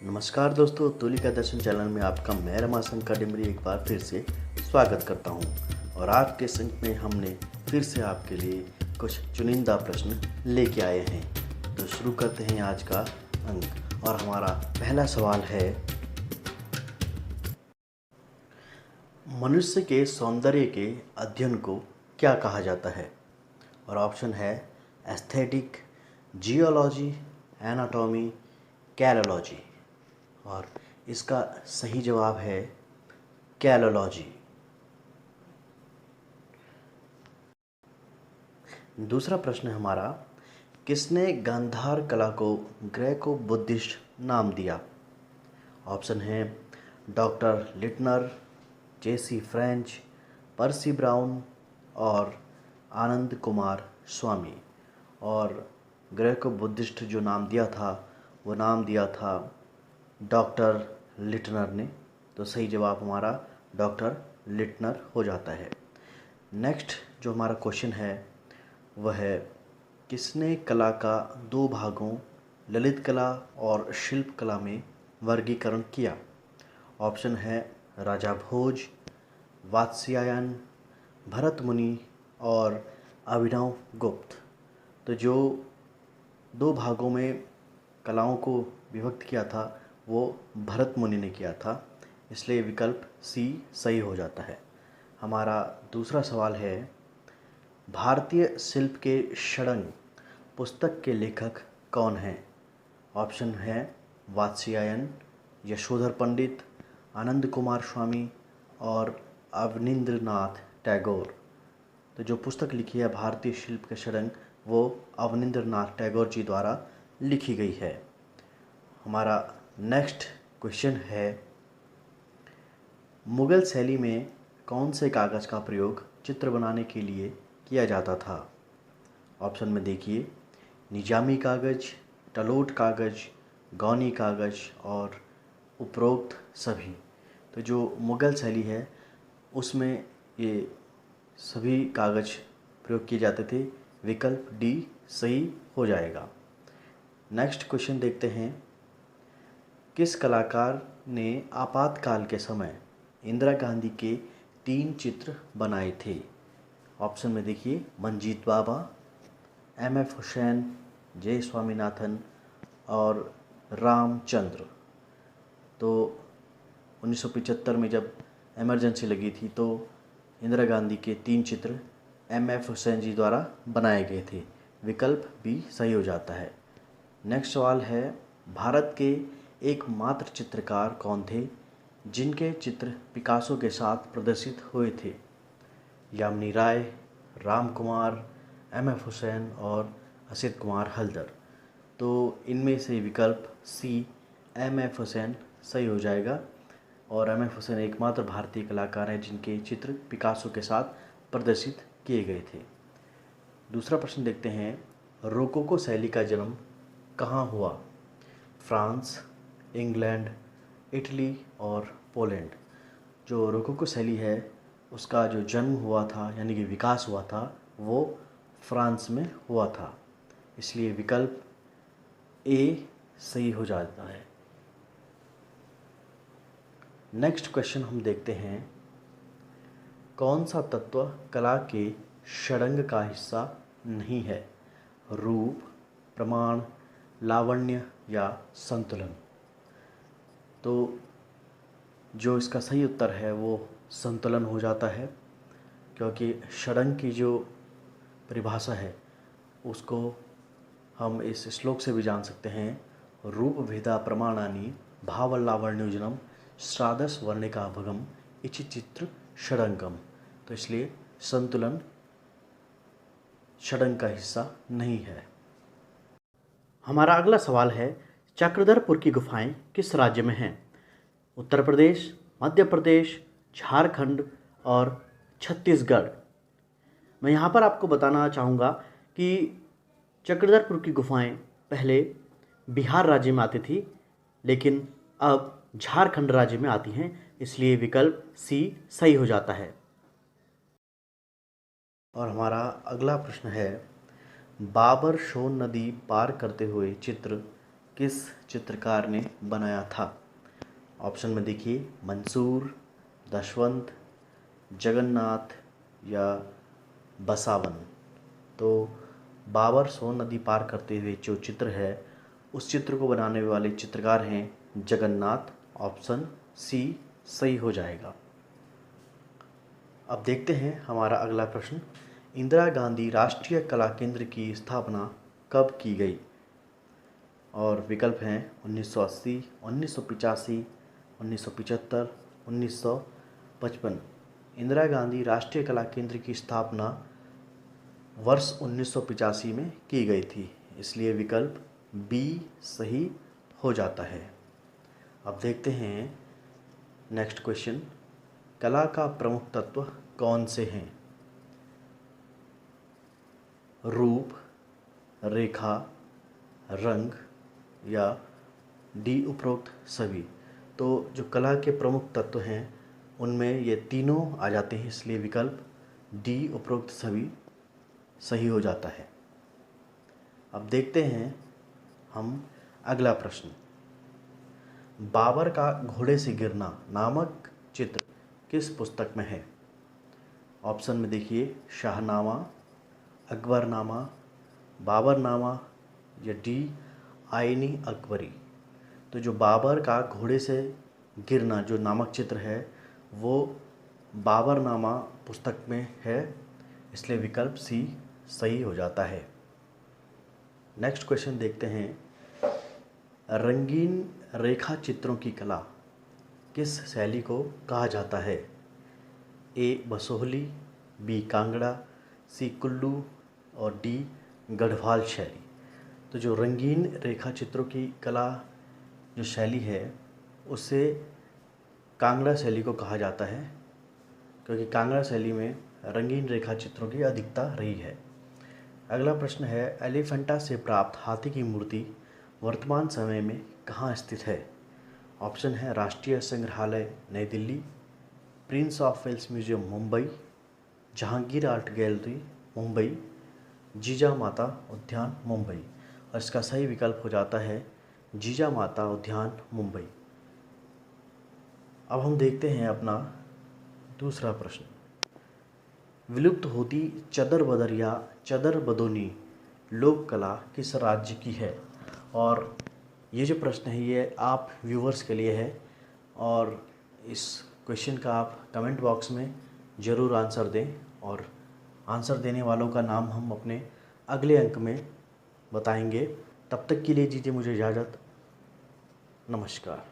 नमस्कार दोस्तों, तुलिका दर्शन चैनल में आपका मैं रमाशंकर डिमरी एक बार फिर से स्वागत करता हूं। और आज के अंक में हमने फिर से आपके लिए कुछ चुनिंदा प्रश्न लेके आए हैं। तो शुरू करते हैं आज का अंक। और हमारा पहला सवाल है, मनुष्य के सौंदर्य के अध्ययन को क्या कहा जाता है? और ऑप्शन है एस्थेटिक, जियोलॉजी, एनाटॉमी, कैलोलॉजी। और इसका सही जवाब है कैलोलॉजी। दूसरा प्रश्न हमारा, किसने गांधार कला को ग्रेको बुद्धिस्ट नाम दिया? ऑप्शन है डॉक्टर लिटनर, जेसी फ्रेंच, पर्सी ब्राउन और आनंद कुमार स्वामी। और ग्रेको बुद्धिस्ट जो नाम दिया था वो नाम दिया था डॉक्टर लिटनर ने। तो सही जवाब हमारा डॉक्टर लिटनर हो जाता है। नेक्स्ट जो हमारा क्वेश्चन है वह है, किसने कला का दो भागों ललित कला और शिल्प कला में वर्गीकरण किया? ऑप्शन है राजा भोज, वात्स्यायन, भरत मुनि और अभिनव गुप्त। तो जो दो भागों में कलाओं को विभक्त किया था वो भरत मुनि ने किया था, इसलिए विकल्प सी सही हो जाता है। हमारा दूसरा सवाल है, भारतीय शिल्प के षडंग पुस्तक के लेखक कौन हैं? ऑप्शन है वात्स्यायन, यशोधर पंडित, आनंद कुमार स्वामी और अवनींद्रनाथ टैगोर। तो जो पुस्तक लिखी है भारतीय शिल्प के षडंग वो अवनींद्रनाथ टैगोर जी द्वारा लिखी गई है। हमारा नेक्स्ट क्वेश्चन है, मुग़ल शैली में कौन से कागज़ का प्रयोग चित्र बनाने के लिए किया जाता था? ऑप्शन में देखिए, निजामी कागज़, टलोट कागज़, गौनी कागज़ और उपरोक्त सभी। तो जो मुग़ल शैली है उसमें ये सभी कागज़ प्रयोग किए जाते थे, विकल्प डी सही हो जाएगा। नेक्स्ट क्वेश्चन देखते हैं, किस कलाकार ने आपातकाल के समय इंदिरा गांधी के 3 चित्र बनाए थे? ऑप्शन में देखिए, मंजीत बाबा, एम.एफ. हुसैन, जे. स्वामीनाथन और रामचंद्र। तो 1975 में जब इमरजेंसी लगी थी तो इंदिरा गांधी के 3 चित्र एम.एफ. हुसैन जी द्वारा बनाए गए थे, विकल्प बी सही हो जाता है। नेक्स्ट सवाल है, भारत के एकमात्र चित्रकार कौन थे जिनके चित्र पिकासो के साथ प्रदर्शित हुए थे? यामिनी राय, राम कुमार, एम.एफ. हुसैन और असित कुमार हल्दर। तो इनमें से विकल्प सी एम.एफ. हुसैन सही हो जाएगा। और एम.एफ. हुसैन एकमात्र भारतीय कलाकार हैं जिनके चित्र पिकासो के साथ प्रदर्शित किए गए थे। दूसरा प्रश्न देखते हैं, रोकोको शैली का जन्म कहाँ हुआ? फ्रांस, इंग्लैंड, इटली और पोलैंड। जो रोकोको शैली है उसका जो जन्म हुआ था यानी कि विकास हुआ था वो फ्रांस में हुआ था, इसलिए विकल्प ए सही हो जाता है। नेक्स्ट क्वेश्चन हम देखते हैं, कौन सा तत्व कला के षडंग का हिस्सा नहीं है? रूप, प्रमाण, लावण्य या संतुलन। तो जो इसका सही उत्तर है वो संतुलन हो जाता है, क्योंकि षडंग की जो परिभाषा है उसको हम इस श्लोक से भी जान सकते हैं, रूप भेदा प्रमाणानि भावलावण्योजनम श्रादस वर्णिका भगम इचि चित्र षडंगम। तो इसलिए संतुलन षडंग का हिस्सा नहीं है। हमारा अगला सवाल है, चक्रधरपुर की गुफाएं किस राज्य में हैं? उत्तर प्रदेश, मध्य प्रदेश, झारखंड और छत्तीसगढ़। मैं यहाँ पर आपको बताना चाहूँगा कि चक्रधरपुर की गुफाएं पहले बिहार राज्य में आती थी, लेकिन अब झारखंड राज्य में आती हैं, इसलिए विकल्प सी सही हो जाता है। और हमारा अगला प्रश्न है, बाबर सोन नदी पार करते हुए चित्र किस चित्रकार ने बनाया था? ऑप्शन में देखिए मंसूर, दशवंत, जगन्नाथ या बसावन। तो बाबर सोन नदी पार करते हुए जो चित्र है उस चित्र को बनाने वाले चित्रकार हैं जगन्नाथ। ऑप्शन सी सही हो जाएगा। अब देखते हैं हमारा अगला प्रश्न। इंदिरा गांधी राष्ट्रीय कला केंद्र की स्थापना कब की गई? और विकल्प हैं 1980, 1985, 1975, 1955। इंदिरा गांधी राष्ट्रीय कला केंद्र की स्थापना वर्ष 1985 में की गई थी, इसलिए विकल्प बी सही हो जाता है। अब देखते हैं नेक्स्ट क्वेश्चन। कला का प्रमुख तत्व कौन से हैं? रूप, रेखा, रंग या डी उपरोक्त सभी। तो जो कला के प्रमुख तत्व हैं उनमें ये तीनों आ जाते हैं, इसलिए विकल्प डी उपरोक्त सभी सही हो जाता है। अब देखते हैं हम अगला प्रश्न। बाबर का घोड़े से गिरना नामक चित्र किस पुस्तक में है? ऑप्शन में देखिए शाहनामा, अकबरनामा, बाबरनामा या डी आईनी अकबरी। तो जो बाबर का घोड़े से गिरना जो नामक चित्र है वो बाबरनामा पुस्तक में है, इसलिए विकल्प सी सही हो जाता है। नेक्स्ट क्वेश्चन देखते हैं। रंगीन रेखा चित्रों की कला किस शैली को कहा जाता है? ए बसोहली, बी कांगड़ा, सी कुल्लू और डी गढ़वाल शैली। तो जो रंगीन रेखा चित्रों की कला जो शैली है उसे कांगड़ा शैली को कहा जाता है, क्योंकि कांगड़ा शैली में रंगीन रेखा चित्रों की अधिकता रही है। अगला प्रश्न है एलिफेंटा से प्राप्त हाथी की मूर्ति वर्तमान समय में कहाँ स्थित है? ऑप्शन है राष्ट्रीय संग्रहालय नई Delhi, prince of Wales museum Mumbai, Jahangir art gallery Mumbai, Jija Mata उद्यान मुंबई। और इसका सही विकल्प हो जाता है जीजा माता उद्यान मुंबई। अब हम देखते हैं अपना दूसरा प्रश्न। विलुप्त होती चदर बदर या चदर बदोनी लोक कला किस राज्य की है? और ये जो प्रश्न है ये आप व्यूवर्स के लिए है और इस क्वेश्चन का आप कमेंट बॉक्स में ज़रूर आंसर दें और आंसर देने वालों का नाम हम अपने अगले अंक में बताएंगे। तब तक के लिए दीजिए मुझे इजाज़त। नमस्कार।